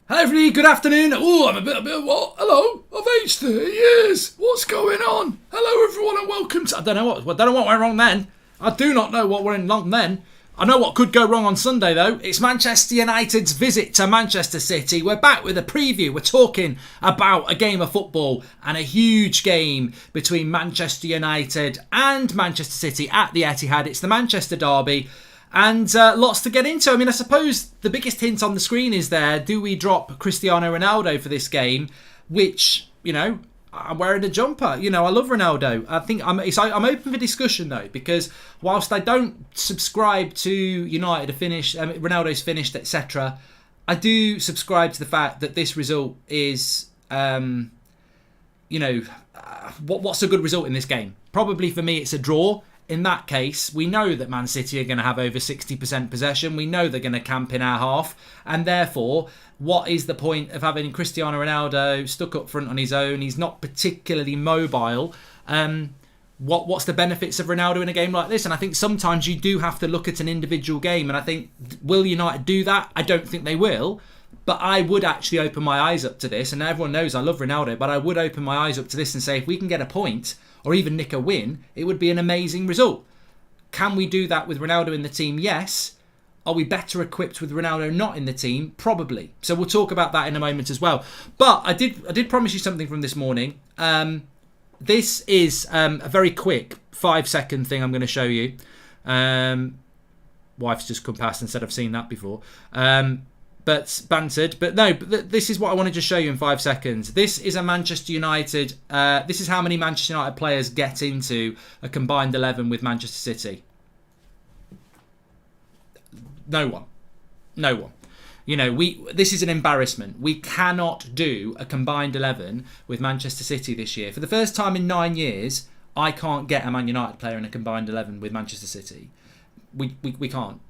Hello everybody, good afternoon. Oh, I'm a bit what? Hello, I've aged 30 years. What's going on? Hello everyone and welcome to... I don't know what went wrong then. I do not know what went wrong then. I know what could go wrong on Sunday though. It's Manchester United's visit to Manchester City. We're back with a preview. We're talking about a game of football and a huge game between Manchester United and Manchester City at the Etihad. It's the Manchester derby. And lots to get into. I mean, I suppose the biggest hint on the screen is there. Do we drop Cristiano Ronaldo for this game? Which, you know, I'm wearing a jumper. You know, I love Ronaldo. I think I'm open for discussion, though, because whilst I don't subscribe to United to finish, Ronaldo's finished, etc., I do subscribe to the fact that this result is, what's a good result in this game? Probably for me, it's a draw. In that case, we know that Man City are going to have over 60% possession. We know they're going to camp in our half. And therefore, what is the point of having Cristiano Ronaldo stuck up front on his own? He's not particularly mobile. What's the benefits of Ronaldo in a game like this? And I think sometimes you do have to look at an individual game. And I think, will United do that? I don't think they will. But I would actually open my eyes up to this. And everyone knows I love Ronaldo. But I would open my eyes up to this and say, if we can get a point, or even nick a win, it would be an amazing result. Can we do that with Ronaldo in the team? Yes. Are we better equipped with Ronaldo not in the team? Probably. So we'll talk about that in a moment as well. But I did promise you something from this morning. This is a very quick 5-second thing I'm going to show you. Wife's just come past and said I've seen that before. But bantered. But no, this is what I wanted to show you in 5 seconds. This is a Manchester United. This is how many Manchester United players get into a combined 11 with Manchester City. No one. You know, this is an embarrassment. We cannot do a combined 11 with Manchester City this year. For the first time in 9 years, I can't get a Man United player in a combined 11 with Manchester City. We can't.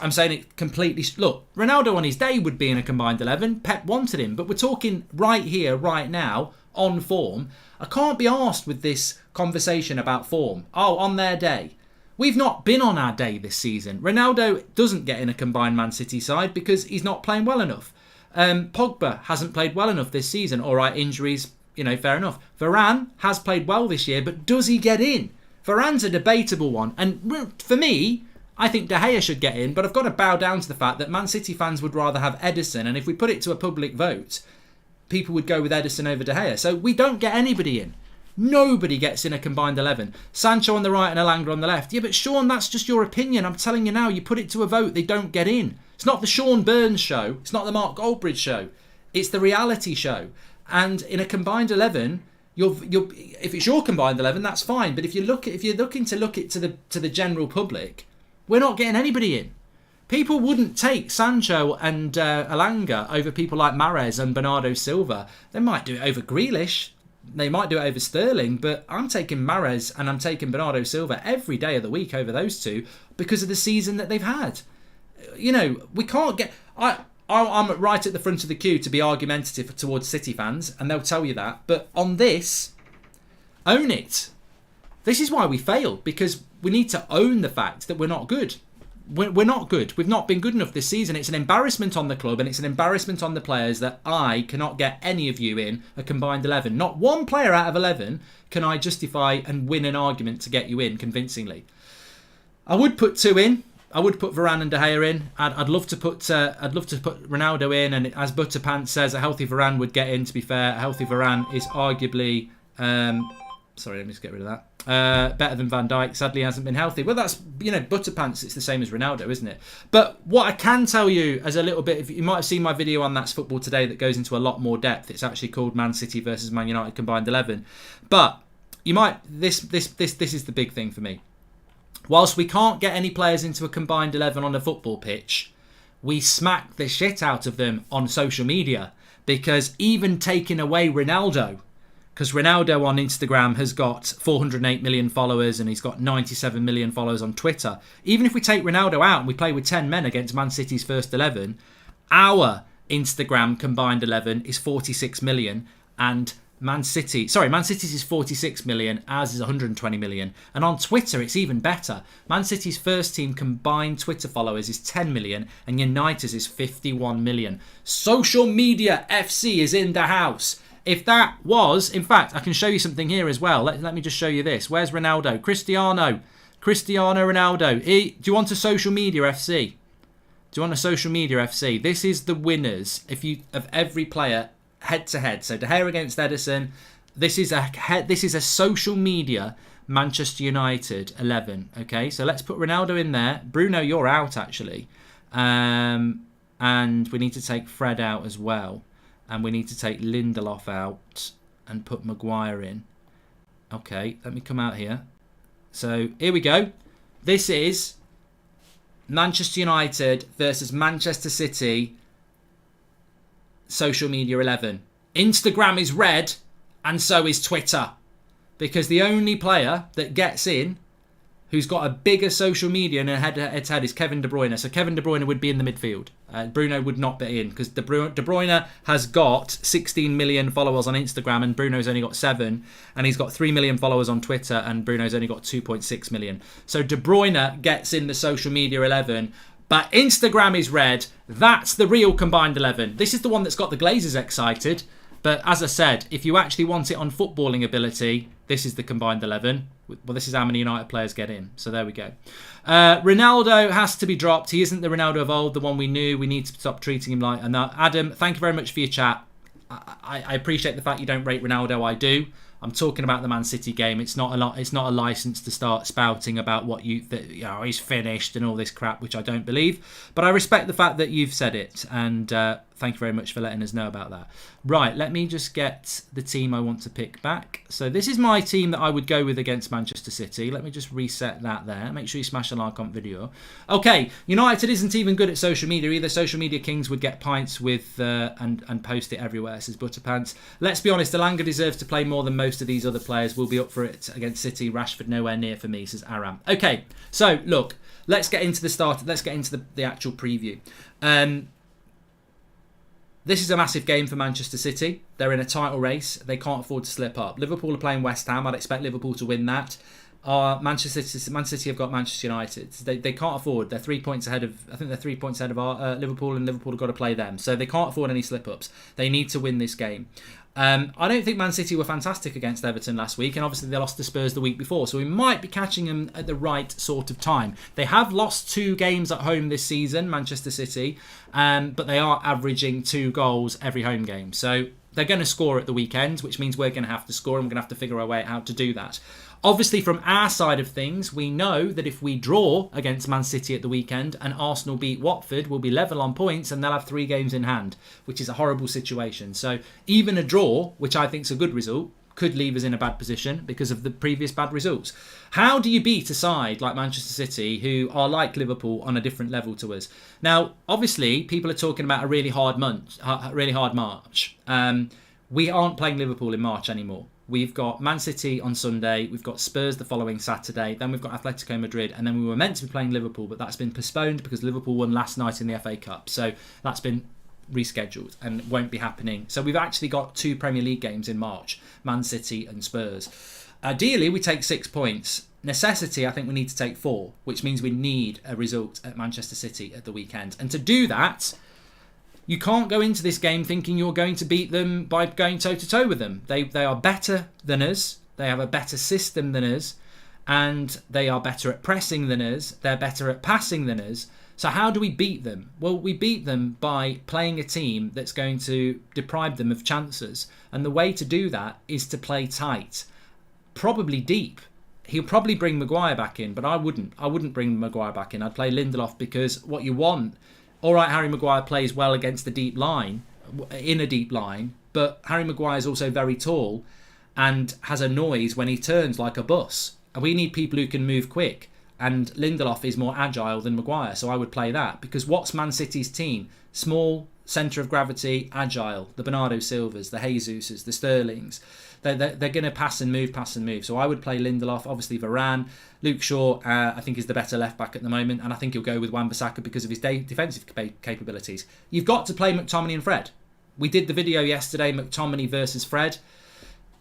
I'm saying it completely... Look, Ronaldo on his day would be in a combined 11. Pep wanted him. But we're talking right here, right now, on form. I can't be arsed with this conversation about form. Oh, on their day. We've not been on our day this season. Ronaldo doesn't get in a combined Man City side because he's not playing well enough. Pogba hasn't played well enough this season. All right, injuries, fair enough. Varane has played well this year, but does he get in? Varane's a debatable one. And for me, I think De Gea should get in, but I've got to bow down to the fact that Man City fans would rather have Ederson, and if we put it to a public vote, people would go with Ederson over De Gea. So we don't get anybody in. Nobody gets in a combined 11. Sancho on the right and Elanga on the left. Yeah, but Sean, that's just your opinion. I'm telling you now, you put it to a vote, they don't get in. It's not the Sean Burns show. It's not the Mark Goldbridge show. It's the reality show. And in a combined 11... if it's your combined 11, that's fine. But if you're looking to look it to the general public, we're not getting anybody in. People wouldn't take Sancho and Elanga over people like Mahrez and Bernardo Silva. They might do it over Grealish. They might do it over Sterling. But I'm taking Mahrez and I'm taking Bernardo Silva every day of the week over those two because of the season that they've had. We can't get... I'm right at the front of the queue to be argumentative towards City fans, and they'll tell you that. But on this, own it. This is why we failed, because we need to own the fact that we're not good. We're not good. We've not been good enough this season. It's an embarrassment on the club, and it's an embarrassment on the players that I cannot get any of you in a combined 11. Not one player out of 11 can I justify and win an argument to get you in convincingly. I would put 2 in. I would put Varane and De Gea in. I'd love to put Ronaldo in, and as Butterpants says, a healthy Varane would get in. To be fair, a healthy Varane is arguably, sorry, let me just get rid of that. Better than Van Dijk. Sadly, hasn't been healthy. Well, that's Butterpants. It's the same as Ronaldo, isn't it? But what I can tell you as a little bit, if you might have seen my video on That's Football Today that goes into a lot more depth. It's actually called Man City versus Man United combined 11. But you might this is the big thing for me. Whilst we can't get any players into a combined 11 on a football pitch, we smack the shit out of them on social media. Because even taking away Ronaldo, because Ronaldo on Instagram has got 408 million followers and he's got 97 million followers on Twitter. Even if we take Ronaldo out and we play with 10 men against Man City's first 11, our Instagram combined 11 is 46 million and Man City's is 46 million, ours is 120 million. And on Twitter, it's even better. Man City's first team combined Twitter followers is 10 million and United's is 51 million. Social Media FC is in the house. If that was, in fact, I can show you something here as well. Let me just show you this. Where's Ronaldo? Cristiano Ronaldo. Do you want a Social Media FC? Do you want a Social Media FC? This is the winners of every player head to head. So De Gea against Ederson. This is a Social Media Manchester United 11. Okay, so let's put Ronaldo in there. Bruno, you're out actually, and we need to take Fred out as well, and we need to take Lindelof out and put Maguire in. Okay, let me come out here. So here we go. This is Manchester United versus Manchester City. Social Media 11. Instagram is red and so is Twitter, because the only player that gets in who's got a bigger social media and a head-to-head is Kevin De Bruyne. So Kevin De Bruyne would be in the midfield. Bruno would not be in, because De Bruyne has got 16 million followers on Instagram and Bruno's only got 7. And he's got 3 million followers on Twitter and Bruno's only got 2.6 million. So De Bruyne gets in the Social Media 11. But Instagram is red. That's the real combined 11. This is the one that's got the Glazers excited. But as I said, if you actually want it on footballing ability, this is the combined 11. Well, this is how many United players get in. So there we go. Ronaldo has to be dropped. He isn't the Ronaldo of old, the one we knew. We need to stop treating him like that. Adam, thank you very much for your chat. I appreciate the fact you don't rate Ronaldo. I do. I'm talking about the Man City game. It's not a license to start spouting about what he's finished and all this crap, which I don't believe. But I respect the fact that you've said it, and thank you very much for letting us know about that. Right, let me just get the team I want to pick back. So this is my team that I would go with against Manchester City. Let me just reset that there. Make sure you smash the like on video. Okay, United isn't even good at social media either. Social Media Kings would get pints with and post it everywhere, says Butterpants. Let's be honest, Elanga deserves to play more than most of these other players. Will be up for it against City. Rashford nowhere near for me, says Aram. Okay, so look, let's get into the start. Let's get into the actual preview. This is a massive game for Manchester City. They're in a title race. They can't afford to slip up. Liverpool are playing West Ham. I'd expect Liverpool to win that. Manchester City have got Manchester United. They can't afford. They're 3 points ahead of. I think they're 3 points ahead of Liverpool, and Liverpool have got to play them. So they can't afford any slip-ups. They need to win this game. I don't think Man City were fantastic against Everton last week, and obviously they lost to Spurs the week before, so we might be catching them at the right sort of time. They have lost 2 games at home this season, Manchester City, but they are averaging 2 goals every home game. So they're going to score at the weekend, which means we're going to have to score, and we're going to have to figure our way out how to do that. Obviously, from our side of things, we know that if we draw against Man City at the weekend and Arsenal beat Watford, we'll be level on points and they'll have 3 games in hand, which is a horrible situation. So even a draw, which I think is a good result, could leave us in a bad position because of the previous bad results. How do you beat a side like Manchester City, who are like Liverpool on a different level to us? Now, obviously, people are talking about a really hard March. We aren't playing Liverpool in March anymore. We've got Man City on Sunday, we've got Spurs the following Saturday, then we've got Atletico Madrid, and then we were meant to be playing Liverpool, but that's been postponed because Liverpool won last night in the FA Cup. So that's been rescheduled and won't be happening. So we've actually got 2 Premier League games in March, Man City and Spurs. Ideally, we take 6 points. Necessity, I think we need to take 4, which means we need a result at Manchester City at the weekend. And to do that, you can't go into this game thinking you're going to beat them by going toe-to-toe with them. They are better than us. They have a better system than us. And they are better at pressing than us. They're better at passing than us. So how do we beat them? Well, we beat them by playing a team that's going to deprive them of chances. And the way to do that is to play tight. Probably deep. He'll probably bring Maguire back in, but I wouldn't. I wouldn't bring Maguire back in. I'd play Lindelof, because what you want... All right, Harry Maguire plays well against the deep line, in a deep line, but Harry Maguire is also very tall and has a noise when he turns like a bus. And we need people who can move quick, and Lindelof is more agile than Maguire, so I would play that. Because what's Man City's team? Small, centre of gravity, agile. The Bernardo Silvas, the Jesuses, the Sterlings. They're going to pass and move. So I would play Lindelof, obviously Varane. Luke Shaw, I think, is the better left-back at the moment, and I think he'll go with Wan-Bissaka because of his defensive capabilities. You've got to play McTominay and Fred. We did the video yesterday, McTominay versus Fred.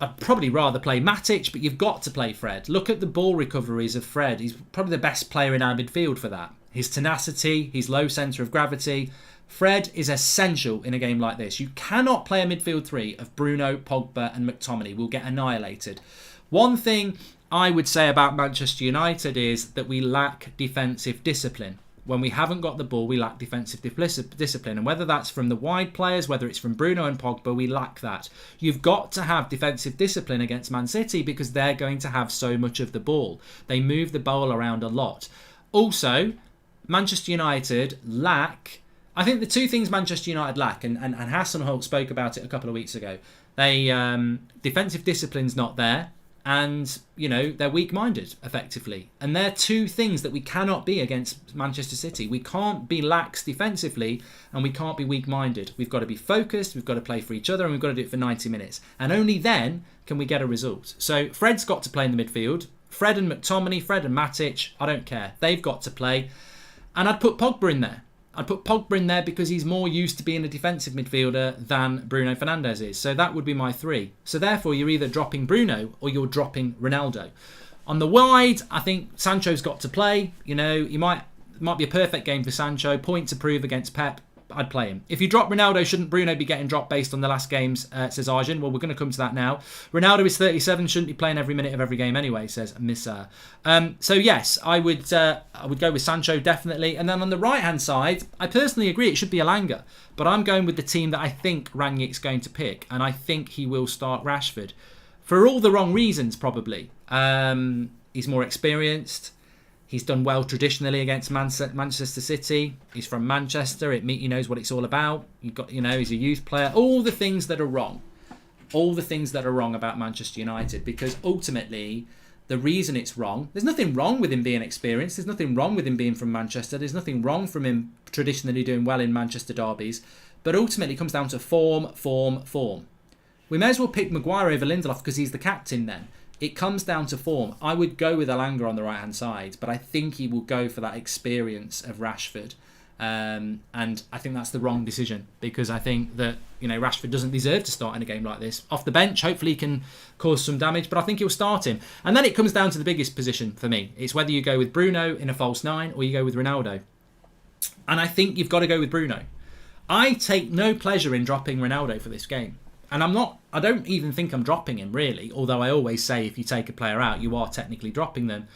I'd probably rather play Matic, but you've got to play Fred. Look at the ball recoveries of Fred. He's probably the best player in our midfield for that. His tenacity, his low centre of gravity. Fred is essential in a game like this. You cannot play a midfield three of Bruno, Pogba and McTominay. We'll get annihilated. One thing I would say about Manchester United is that we lack defensive discipline. When we haven't got the ball, we lack defensive discipline. And whether that's from the wide players, whether it's from Bruno and Pogba, we lack that. You've got to have defensive discipline against Man City because they're going to have so much of the ball. They move the ball around a lot. Also, Manchester United lack... I think the two things Manchester United lack, and Hasenhüttl spoke about it a couple of weeks ago, defensive discipline's not there. And, they're weak-minded, effectively. And they're two things that we cannot be against Manchester City. We can't be lax defensively and we can't be weak-minded. We've got to be focused, we've got to play for each other, and we've got to do it for 90 minutes. And only then can we get a result. So Fred's got to play in the midfield. Fred and McTominay, Fred and Matic, I don't care. They've got to play. And I'd put Pogba in there. I'd put Pogba in there because he's more used to being a defensive midfielder than Bruno Fernandes is. So that would be my three. So therefore, you're either dropping Bruno or you're dropping Ronaldo. On the wide, I think Sancho's got to play. He might be a perfect game for Sancho. Point to prove against Pep. I'd play him. If you drop Ronaldo, shouldn't Bruno be getting dropped based on the last games, says Arjun? Well, we're going to come to that now. Ronaldo is 37, shouldn't be playing every minute of every game anyway, says Missa. So yes, I would go with Sancho, definitely. And then on the right-hand side, I personally agree it should be Elanga. But I'm going with the team that I think Rangnick's going to pick. And I think he will start Rashford. For all the wrong reasons, probably. He's more experienced. He's done well traditionally against Manchester City. He's from Manchester. He knows what it's all about. He's a youth player. All the things that are wrong. All the things that are wrong about Manchester United. Because ultimately, the reason it's wrong... There's nothing wrong with him being experienced. There's nothing wrong with him being from Manchester. There's nothing wrong from him traditionally doing well in Manchester derbies. But ultimately, it comes down to form. We may as well pick Maguire over Lindelof because he's the captain then. It comes down to form. I would go with Elanga on the right-hand side, but I think he will go for that experience of Rashford. And I think that's the wrong decision because I think that Rashford doesn't deserve to start in a game like this. Off the bench, hopefully he can cause some damage, but I think he'll start him. And then it comes down to the biggest position for me. It's whether you go with Bruno in a false nine or you go with Ronaldo. And I think you've got to go with Bruno. I take no pleasure in dropping Ronaldo for this game. And I don't even think I'm dropping him, really. Although I always say if you take a player out, you are technically dropping them.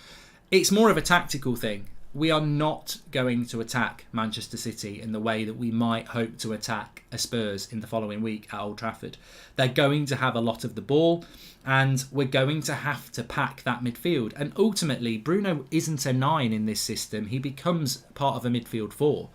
It's more of a tactical thing. We are not going to attack Manchester City in the way that we might hope to attack a Spurs in the following week at Old Trafford. They're going to have a lot of the ball, and we're going to have to pack that midfield. And ultimately, Bruno isn't a 9 in this system. He becomes part of a midfield 4.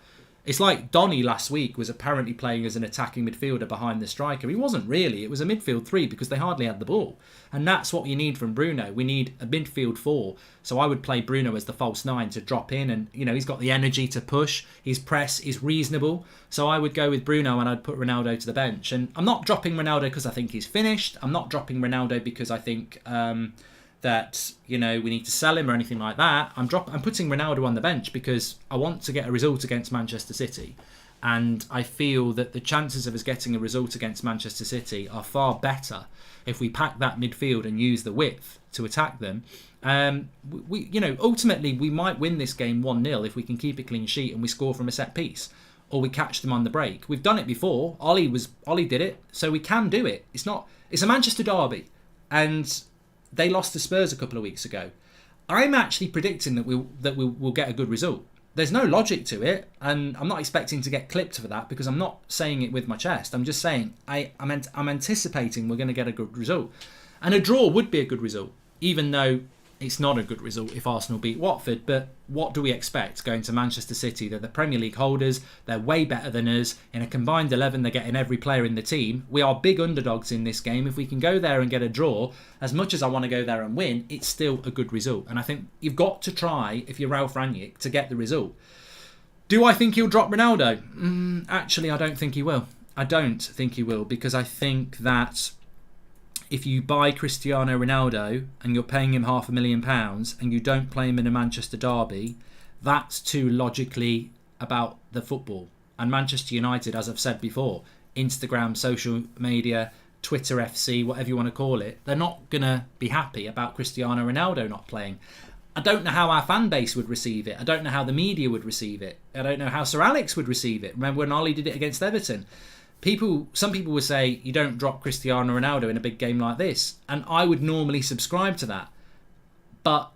It's like Donny last week was apparently playing as an attacking midfielder behind the striker. He wasn't really. It was a midfield 3 because they hardly had the ball. And that's what you need from Bruno. We need a midfield 4. So I would play Bruno as the false 9 to drop in. And, he's got the energy to push. His press is reasonable. So I would go with Bruno and I'd put Ronaldo to the bench. And I'm not dropping Ronaldo because I think he's finished. I'm not dropping Ronaldo because I think... that we need to sell him or anything like that. I'm putting Ronaldo on the bench because I want to get a result against Manchester City, and I feel that the chances of us getting a result against Manchester City are far better if we pack that midfield and use the width to attack them. Ultimately we might win this game 1-0 if we can keep a clean sheet and we score from a set piece, or we catch them on the break. We've done it before. Ollie did it, so we can do it. It's a Manchester derby, and they lost to Spurs a couple of weeks ago. I'm actually predicting that we will get a good result. There's no logic to it, and I'm not expecting to get clipped for that because I'm not saying it with my chest. I'm just saying I'm anticipating we're going to get a good result. And a draw would be a good result, even though it's not a good result if Arsenal beat Watford. But what do we expect going to Manchester City? They're the Premier League holders. They're way better than us. In a combined 11, they're getting every player in the team. We are big underdogs in this game. If we can go there and get a draw, as much as I want to go there and win, it's still a good result. And I think you've got to try, if you're Ralph Rangnick, to get the result. Do I think he'll drop Ronaldo? Actually, I don't think he will. I don't think he will, because I think that if you buy Cristiano Ronaldo and you're paying him £500,000 and you don't play him in a Manchester derby, that's too logically about the football. And Manchester United, as I've said before, Instagram, social media, Twitter FC, whatever you want to call it, they're not going to be happy about Cristiano Ronaldo not playing. I don't know how our fan base would receive it. I don't know how the media would receive it. I don't know how Sir Alex would receive it. Remember when Ollie did it against Everton? Some people would say you don't drop Cristiano Ronaldo in a big game like this, and I would normally subscribe to that. But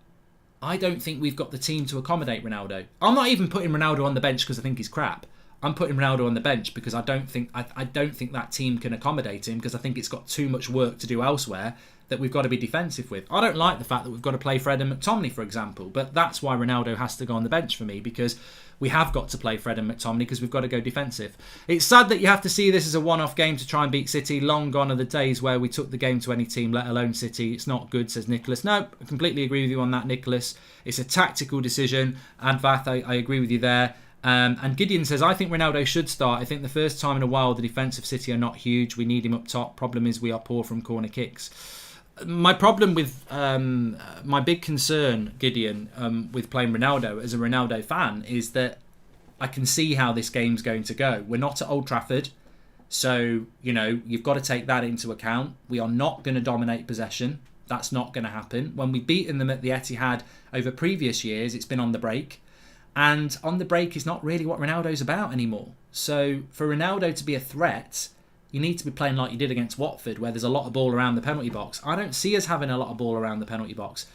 I don't think we've got the team to accommodate Ronaldo. I'm not even putting Ronaldo on the bench because I think he's crap. I'm putting Ronaldo on the bench because I don't think that team can accommodate him, because I think it's got too much work to do elsewhere that we've got to be defensive with. I don't like the fact that we've got to play Fred and McTominay, for example, but that's why Ronaldo has to go on the bench for me, because we have got to play Fred and McTominay because we've got to go defensive. It's sad that you have to see this as a one-off game to try and beat City. Long gone are the days where we took the game to any team, let alone City. It's not good, says Nicholas. No, I completely agree with you on that, Nicholas. It's a tactical decision. Advath, I agree with you there. And Gideon says, I think Ronaldo should start. I think the first time in a while the defence of City are not huge. We need him up top. Problem is we are poor from corner kicks. My problem with my big concern, Gideon, with playing Ronaldo as a Ronaldo fan is that I can see how this game's going to go. We're not at Old Trafford, so you've got to take that into account. We are not going to dominate possession. That's not going to happen. When we've beaten them at the Etihad over previous years, it's been on the break. And on the break is not really what Ronaldo's about anymore. So for Ronaldo to be a threat, you need to be playing like you did against Watford, where there's a lot of ball around the penalty box. I don't see us having a lot of ball around the penalty box.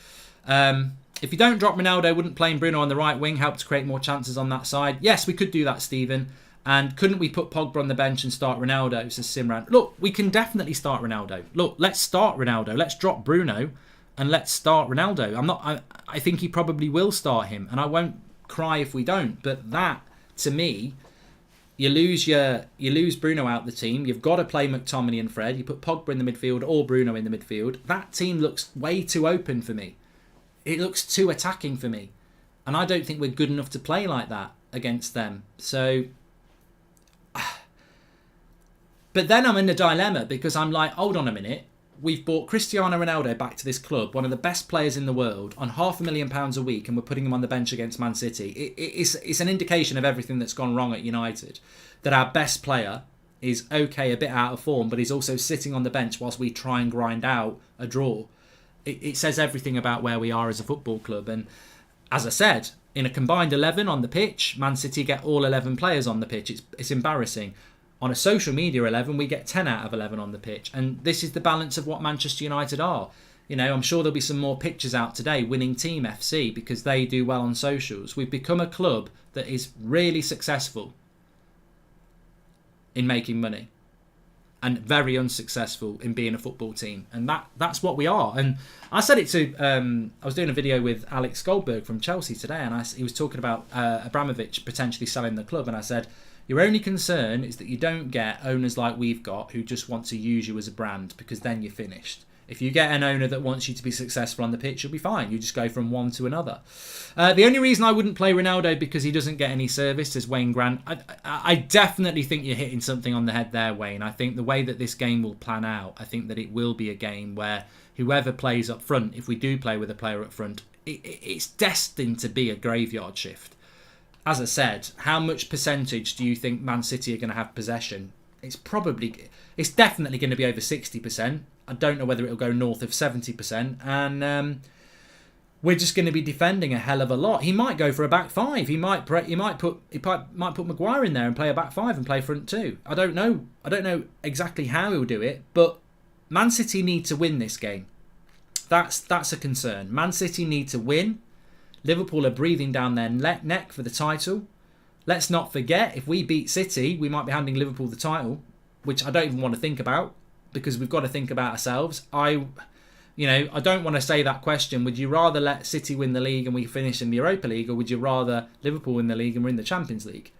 If you don't drop Ronaldo, wouldn't playing Bruno on the right wing help to create more chances on that side? Yes, we could do that, Stephen. And couldn't we put Pogba on the bench and start Ronaldo, says Simran. Look, we can definitely start Ronaldo. Look, let's start Ronaldo. Let's drop Bruno and let's start Ronaldo. I think he probably will start him, and I won't cry if we don't. But that, to me, you lose Bruno out the team. You've got to play McTominay and Fred. You put Pogba in the midfield or Bruno in the midfield. That team looks way too open for me. It looks too attacking for me. And I don't think we're good enough to play like that against them. So, but then I'm in a dilemma, because I'm like, hold on a minute. We've brought Cristiano Ronaldo back to this club, one of the best players in the world, on £500,000 a week, and we're putting him on the bench against Man City. It's an indication of everything that's gone wrong at United, that our best player is okay, a bit out of form, but he's also sitting on the bench whilst we try and grind out a draw. It says everything about where we are as a football club. And as I said, in a combined 11 on the pitch, Man City get all 11 players on the pitch. It's embarrassing. On a social media 11, we get 10 out of 11 on the pitch. And this is the balance of what Manchester United are. I'm sure there'll be some more pictures out today, winning team FC, because they do well on socials. We've become a club that is really successful in making money and very unsuccessful in being a football team. And that's what we are. And I said it to... I was doing a video with Alex Goldberg from Chelsea today, and he was talking about Abramovich potentially selling the club. And I said, your only concern is that you don't get owners like we've got who just want to use you as a brand, because then you're finished. If you get an owner that wants you to be successful on the pitch, you'll be fine. You just go from one to another. The only reason I wouldn't play Ronaldo because he doesn't get any service is Wayne Grant. I definitely think you're hitting something on the head there, Wayne. I think the way that this game will plan out, I think that it will be a game where whoever plays up front, if we do play with a player up front, it's destined to be a graveyard shift. As I said, how much percentage do you think Man City are going to have possession? It's definitely going to be over 60%. I don't know whether it'll go north of 70%. And we're just going to be defending a hell of a lot. He might go for a back five. He might put Maguire in there and play a back five and play front two. I don't know exactly how he'll do it, but Man City need to win this game. That's a concern. Man City need to win. Liverpool are breathing down their neck for the title. Let's not forget, if we beat City, we might be handing Liverpool the title, which I don't even want to think about, because we've got to think about ourselves. I don't want to say that question. Would you rather let City win the league and we finish in the Europa League, or would you rather Liverpool win the league and we're in the Champions League?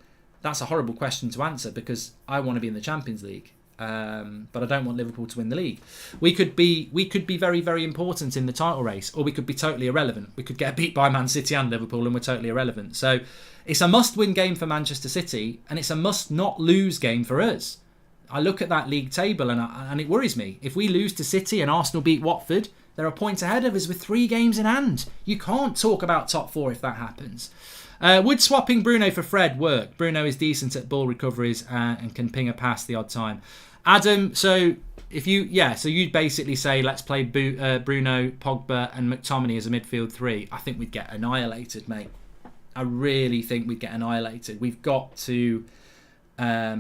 That's a horrible question to answer, because I want to be in the Champions League. But I don't want Liverpool to win the league. We could be very, very important in the title race, or we could be totally irrelevant. We could get beat by Man City and Liverpool and we're totally irrelevant. So it's a must-win game for Manchester City, and it's a must-not-lose game for us. I look at that league table and it worries me. If we lose to City and Arsenal beat Watford, they're a point ahead of us with 3 games in hand. You can't talk about top 4 if that happens. Would swapping Bruno for Fred work? Bruno is decent at ball recoveries and can ping a pass the odd time. Adam, so so you'd basically say let's play Bruno, Pogba, and McTominay as a midfield three. I think we'd get annihilated, mate. I really think we'd get annihilated. We've got to. I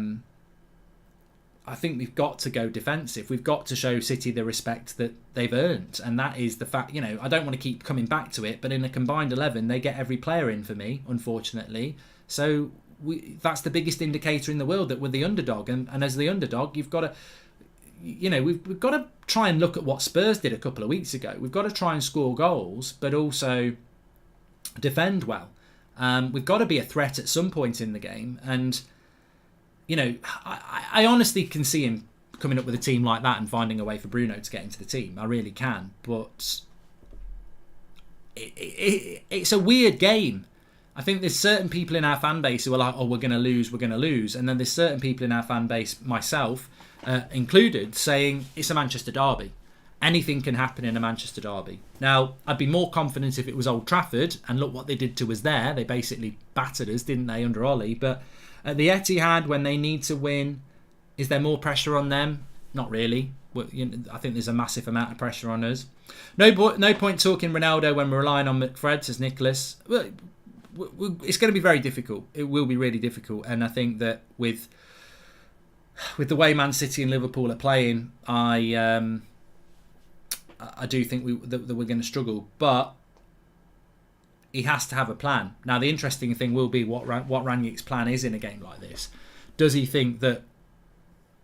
think we've got to go defensive. We've got to show City the respect that they've earned, and that is the fact. You know, I don't want to keep coming back to it, but in a combined 11, they get every player in for me, unfortunately. So that's the biggest indicator in the world that we're the underdog, and as the underdog, you've got to. You know, we've got to try and look at what Spurs did a couple of weeks ago. We've got to try and score goals, but also defend well. We've got to be a threat at some point in the game, and you know, I honestly can see him coming up with a team like that and finding a way for Bruno to get into the team. I really can, but it's a weird game. I think there's certain people in our fan base who are like, oh, we're going to lose, and then there's certain people in our fan base, myself included, saying it's a Manchester derby. Anything can happen in a Manchester derby. Now, I'd be more confident if it was Old Trafford, and look what they did to us there. They basically battered us, didn't they, under Ollie? But at the Etihad, when they need to win, is there more pressure on them? Not really. I think there's a massive amount of pressure on us. No point talking Ronaldo when we're relying on McFred, says Nicholas. Well, it's going to be very difficult. It will be really difficult. And I think that with the way Man City and Liverpool are playing, I do think that we're going to struggle. But he has to have a plan. Now, the interesting thing will be what Rangnick's plan is in a game like this. Does he think that,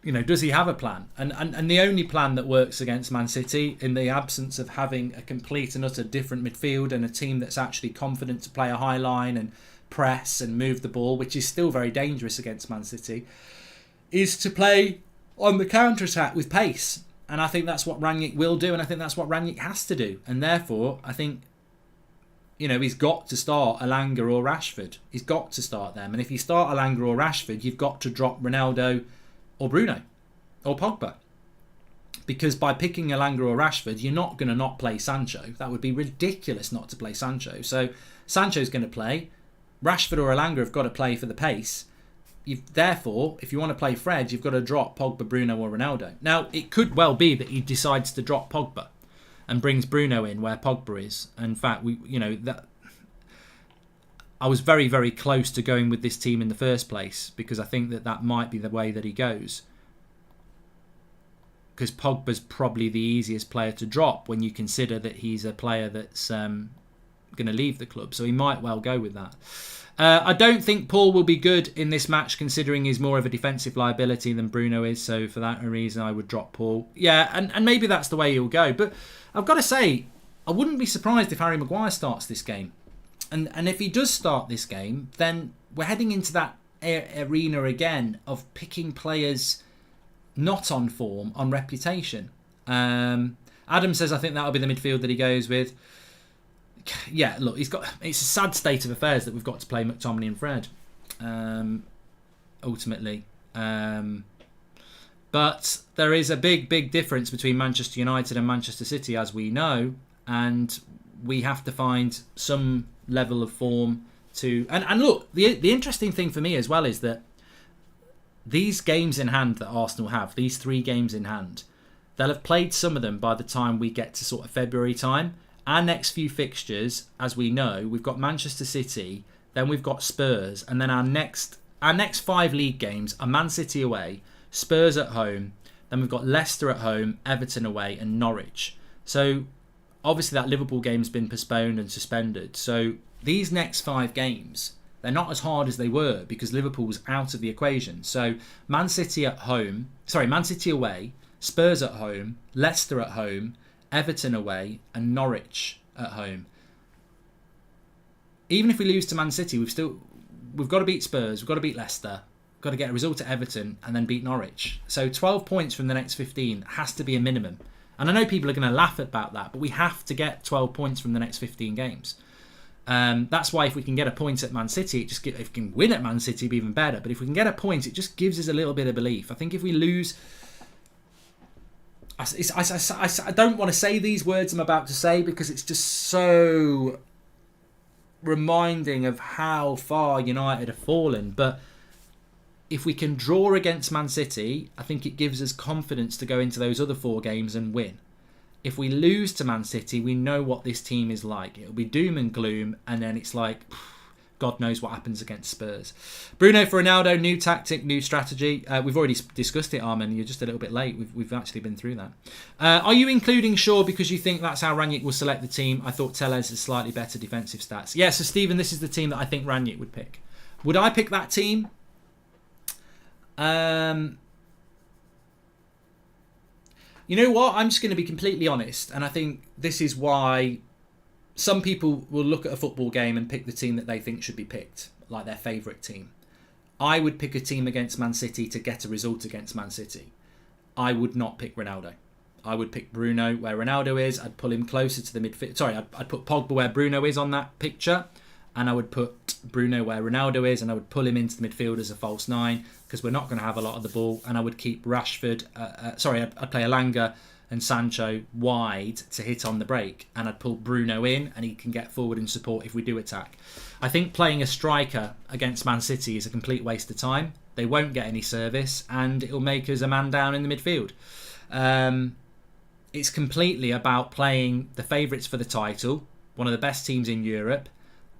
you know, does he have a plan? And the only plan that works against Man City, in the absence of having a complete and utter different midfield and a team that's actually confident to play a high line and press and move the ball, which is still very dangerous against Man City, is to play on the counter-attack with pace. And I think that's what Rangnick will do, and I think that's what Rangnick has to do. And therefore, I think, you know, he's got to start Elanga or Rashford. He's got to start them. And if you start Elanga or Rashford, you've got to drop Ronaldo or Bruno or Pogba. Because by picking Elanga or Rashford, you're not going to not play Sancho. That would be ridiculous not to play Sancho. So Sancho's going to play. Rashford or Elanga have got to play for the pace. Therefore, if you want to play Fred, you've got to drop Pogba, Bruno or Ronaldo. Now, it could well be that he decides to drop Pogba and brings Bruno in where Pogba is. In fact, I was very, very close to going with this team in the first place, because I think that might be the way that he goes. Because Pogba's probably the easiest player to drop when you consider that he's a player that's going to leave the club. So he might well go with that. I don't think Paul will be good in this match, considering he's more of a defensive liability than Bruno is. So for that reason, I would drop Paul. Yeah, and maybe that's the way he'll go. But I've got to say, I wouldn't be surprised if Harry Maguire starts this game. And if he does start this game, then we're heading into that arena again of picking players not on form, on reputation. Adam says, I think that'll be the midfield that he goes with. Yeah, look, it's a sad state of affairs that we've got to play McTominay and Fred, ultimately. But there is a big, big difference between Manchester United and Manchester City, as we know, and we have to find some level of form to... And look, the interesting thing for me as well is that these games in hand that Arsenal have, these 3 games in hand, they'll have played some of them by the time we get to sort of February time. Our next few fixtures, as we know, we've got Manchester City, then we've got Spurs, and then our next 5 league games are Man City away, Spurs at home, then we've got Leicester at home, Everton away, and Norwich. So obviously that Liverpool game's been postponed and suspended. So these next 5 games, they're not as hard as they were because Liverpool's out of the equation. So Man City away, Spurs at home, Leicester at home, Everton away, and Norwich at home. Even if we lose to Man City, we've got to beat Spurs, we've got to beat Leicester, we've got to get a result at Everton, and then beat Norwich. So 12 points from the next 15 has to be a minimum. And I know people are going to laugh about that, but we have to get 12 points from the next 15 games. That's why if we can get a point at Man City, if we can win at Man City, it'd be even better. But if we can get a point, it just gives us a little bit of belief. I think if we lose... I don't want to say these words I'm about to say because it's just so reminding of how far United have fallen. But if we can draw against Man City, I think it gives us confidence to go into those other 4 games and win. If we lose to Man City, we know what this team is like. It'll be doom and gloom, and then it's like, God knows what happens against Spurs. Bruno for Ronaldo, new tactic, new strategy. We've already discussed it, Armin. You're just a little bit late. We've actually been through that. Are you including Shaw because you think that's how Rangnick will select the team? I thought Tellez has slightly better defensive stats. Yeah, so Stephen, this is the team that I think Rangnick would pick. Would I pick that team? You know what? I'm just going to be completely honest, and I think this is why some people will look at a football game and pick the team that they think should be picked, like their favourite team. I would pick a team against Man City to get a result against Man City. I would not pick Ronaldo. I would pick Bruno where Ronaldo is. I'd pull him closer to the midfield. Sorry, I'd put Pogba where Bruno is on that picture, and I would put Bruno where Ronaldo is, and I would pull him into the midfield as a false 9 because we're not going to have a lot of the ball, and I would keep Rashford, I'd play Elanga and Sancho wide to hit on the break, and I'd pull Bruno in and he can get forward and support if we do attack. I think playing a striker against Man City is a complete waste of time. They won't get any service and it'll make us a man down in the midfield. It's completely about playing the favourites for the title, one of the best teams in Europe,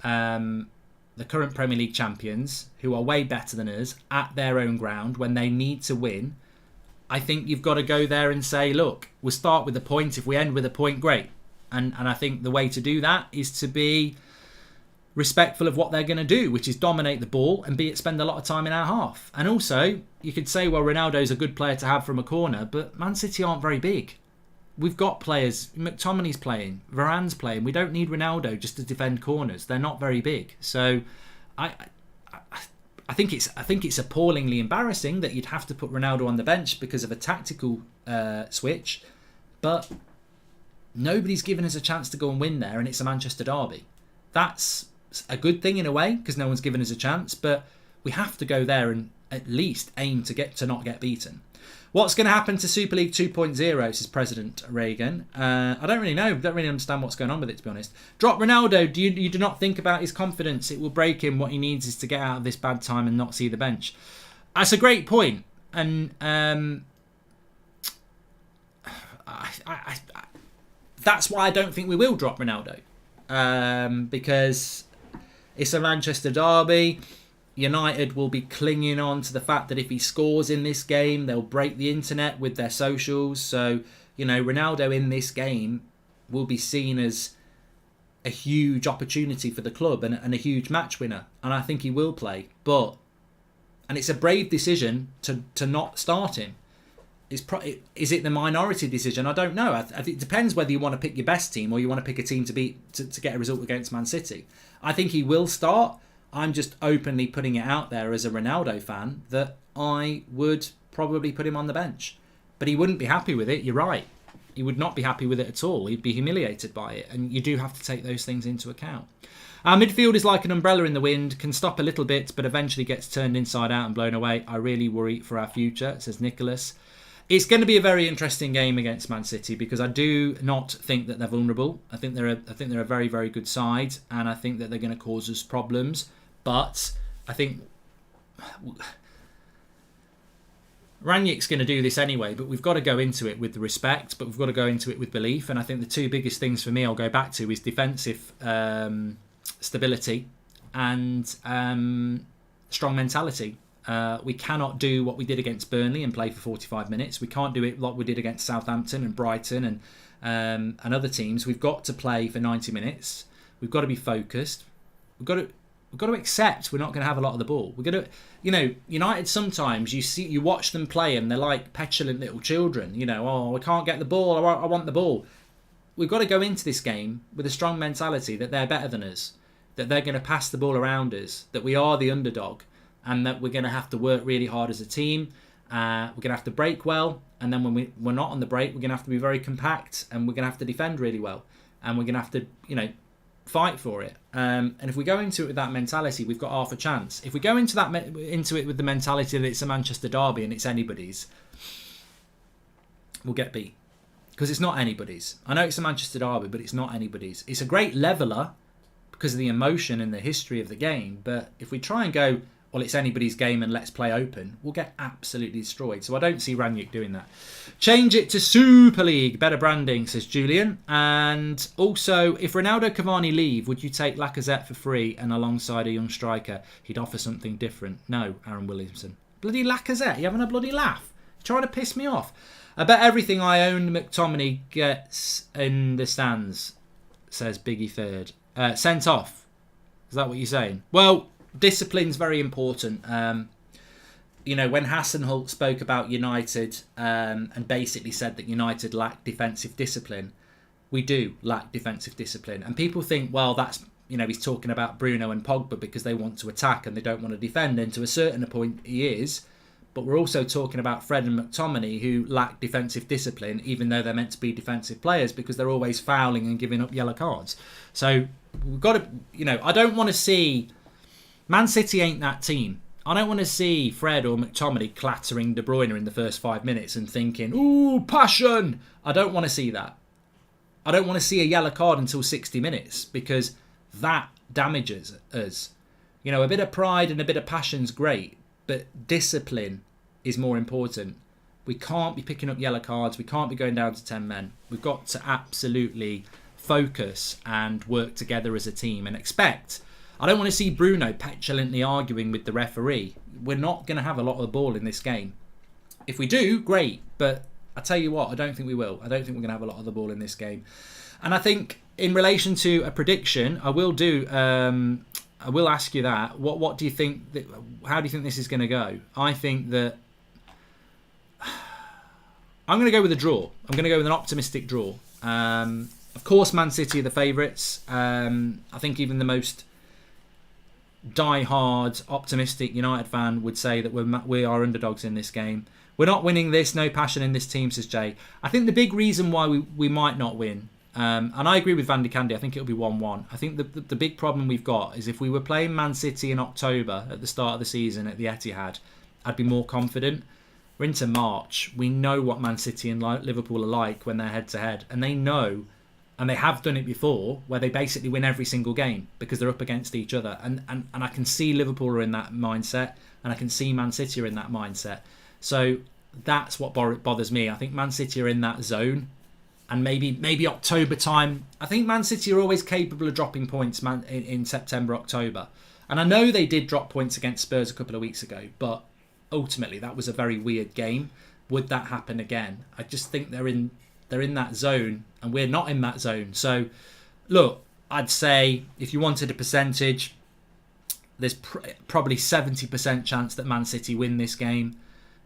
the current Premier League champions, who are way better than us, at their own ground when they need to win. I think you've got to go there and say, look, we'll start with a point. If we end with a point, great. And I think the way to do that is to be respectful of what they're going to do, which is dominate the ball and spend a lot of time in our half. And also, you could say, well, Ronaldo's a good player to have from a corner, but Man City aren't very big. We've got players. McTominay's playing, Varane's playing. We don't need Ronaldo just to defend corners. They're not very big. So I think it's appallingly embarrassing that you'd have to put Ronaldo on the bench because of a tactical switch, but nobody's given us a chance to go and win there, and it's a Manchester derby. That's a good thing in a way because no one's given us a chance, but we have to go there and at least aim to not get beaten. What's going to happen to Super League 2.0, says President Reagan. I don't really know. Don't really understand what's going on with it, to be honest. Drop Ronaldo. You do not think about his confidence. It will break him. What he needs is to get out of this bad time and not see the bench. That's a great point. And that's why I don't think we will drop Ronaldo. Because it's a Manchester derby. United will be clinging on to the fact that if he scores in this game, they'll break the internet with their socials. So, Ronaldo in this game will be seen as a huge opportunity for the club and a huge match winner. And I think he will play. And it's a brave decision to not start him. Is it the minority decision? I don't know. I think it depends whether you want to pick your best team or you want to pick a team to get a result against Man City. I think he will start. I'm just openly putting it out there as a Ronaldo fan that I would probably put him on the bench. But he wouldn't be happy with it, you're right. He would not be happy with it at all. He'd be humiliated by it. And you do have to take those things into account. Our midfield is like an umbrella in the wind, can stop a little bit, but eventually gets turned inside out and blown away. I really worry for our future, says Nicholas. It's going to be a very interesting game against Man City because I do not think that they're vulnerable. I think they're a very, very good side, and I think that they're going to cause us problems. But I think Rangnick's going to do this anyway, but we've got to go into it with the respect, but we've got to go into it with belief. And I think the two biggest things for me I'll go back to is defensive stability and strong mentality. We cannot do what we did against Burnley and play for 45 minutes. We can't do it like we did against Southampton and Brighton and other teams. We've got to play for 90 minutes. We've got to be focused. We've got to accept we're not going to have a lot of the ball. We're going to, United sometimes you watch them play and they're like petulant little children. We can't get the ball. I want the ball. We've got to go into this game with a strong mentality that they're better than us, that they're going to pass the ball around us, that we are the underdog, and that we're going to have to work really hard as a team. We're going to have to break well, and then when we're not on the break, we're going to have to be very compact, and we're going to have to defend really well, and we're going to have to, fight for it. And if we go into it with that mentality, we've got half a chance. If we go into it with the mentality that it's a Manchester derby and it's anybody's, we'll get beat. Because it's not anybody's. I know it's a Manchester derby, but it's not anybody's. It's a great leveller because of the emotion and the history of the game. But if we try and go, well, it's anybody's game and let's play open, we'll get absolutely destroyed. So I don't see Rangnick doing that. Change it to Super League. Better branding, says Julian. And also, if Ronaldo, Cavani leave, would you take Lacazette for free and alongside a young striker? He'd offer something different. No, Aaron Williamson. Bloody Lacazette, you having a bloody laugh? Trying to piss me off. I bet everything I own McTominay gets in the stands, says Biggie Third. Sent off. Is that what you're saying? Well, discipline's very important. You know, when Hassenhult spoke about United and basically said that United lack defensive discipline, we do lack defensive discipline. And people think, well, that's, you know, he's talking about Bruno and Pogba because they want to attack and they don't want to defend. And to a certain point, he is. But we're also talking about Fred and McTominay, who lack defensive discipline, even though they're meant to be defensive players, because they're always fouling and giving up yellow cards. So we've got to, you know, I don't want to see... Man City ain't that team. I don't want to see Fred or McTominay clattering De Bruyne in the first 5 minutes and thinking, ooh, passion. I don't want to see that. I don't want to see a yellow card until 60 minutes, because that damages us. You know, a bit of pride and a bit of passion's great, but discipline is more important. We can't be picking up yellow cards. We can't be going down to 10 men. We've got to absolutely focus and work together as a team and expect. I don't want to see Bruno petulantly arguing with the referee. We're not going to have a lot of the ball in this game. If we do, great. But I tell you what, I don't think we will. I don't think we're going to have a lot of the ball in this game. And I think in relation to a prediction, I will do... I will ask you that. What do you think? How do you think this is going to go? I think that I'm going to go with a draw. I'm going to go with an optimistic draw. Of course, Man City are the favourites. I think even the most die-hard, optimistic United fan would say that we are underdogs in this game. We're not winning this. No passion in this team, says Jay. I think the big reason why we might not win. And I agree with Van de Candy. I think it'll be 1-1. I think the big problem we've got is if we were playing Man City in October at the start of the season at the Etihad, I'd be more confident. We're into March. We know what Man City and Liverpool are like when they're head-to-head. And they know, and they have done it before, where they basically win every single game because they're up against each other. And I can see Liverpool are in that mindset, and I can see Man City are in that mindset. So that's what bothers me. I think Man City are in that zone. And maybe October time. I think Man City are always capable of dropping points in September, October. And I know they did drop points against Spurs a couple of weeks ago, but ultimately that was a very weird game. Would that happen again? I just think they're in that zone, and we're not in that zone. So, look, I'd say if you wanted a percentage, there's probably 70% chance that Man City win this game,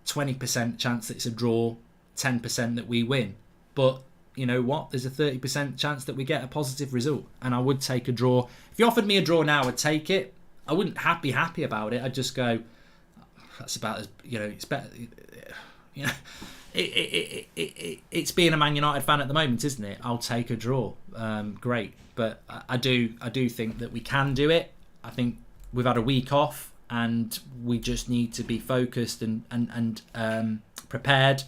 20% chance that it's a draw, 10% that we win. But you know what? There's a 30% chance that we get a positive result, and I would take a draw. If you offered me a draw now, I'd take it. I wouldn't be happy about it. I'd just go, that's about as, you know, it's better. You know, it's being a Man United fan at the moment, isn't it? I'll take a draw. Great, but I do think that we can do it. I think we've had a week off, and we just need to be focused and prepared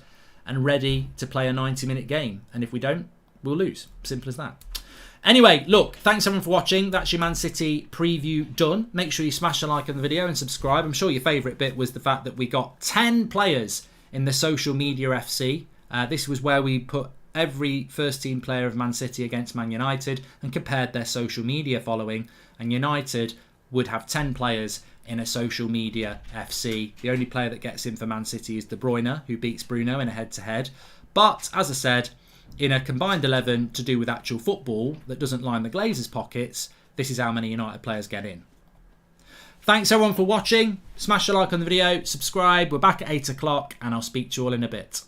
and ready to play a 90-minute game. And if we don't, we'll lose. Simple as that. Anyway, look, thanks everyone for watching. That's your Man City preview done. Make sure you smash a like on the video and subscribe. I'm sure your favourite bit was the fact that we got 10 players in the social media FC. This was where we put every first team player of Man City against Man United and compared their social media following. And United would have 10 players in a social media FC. The only player that gets in for Man City is De Bruyne, who beats Bruno in a head-to-head. But, as I said, in a combined 11 to do with actual football that doesn't line the Glazers' pockets, this is how many United players get in. Thanks everyone for watching. Smash a like on the video, subscribe. We're back at 8 o'clock, and I'll speak to you all in a bit.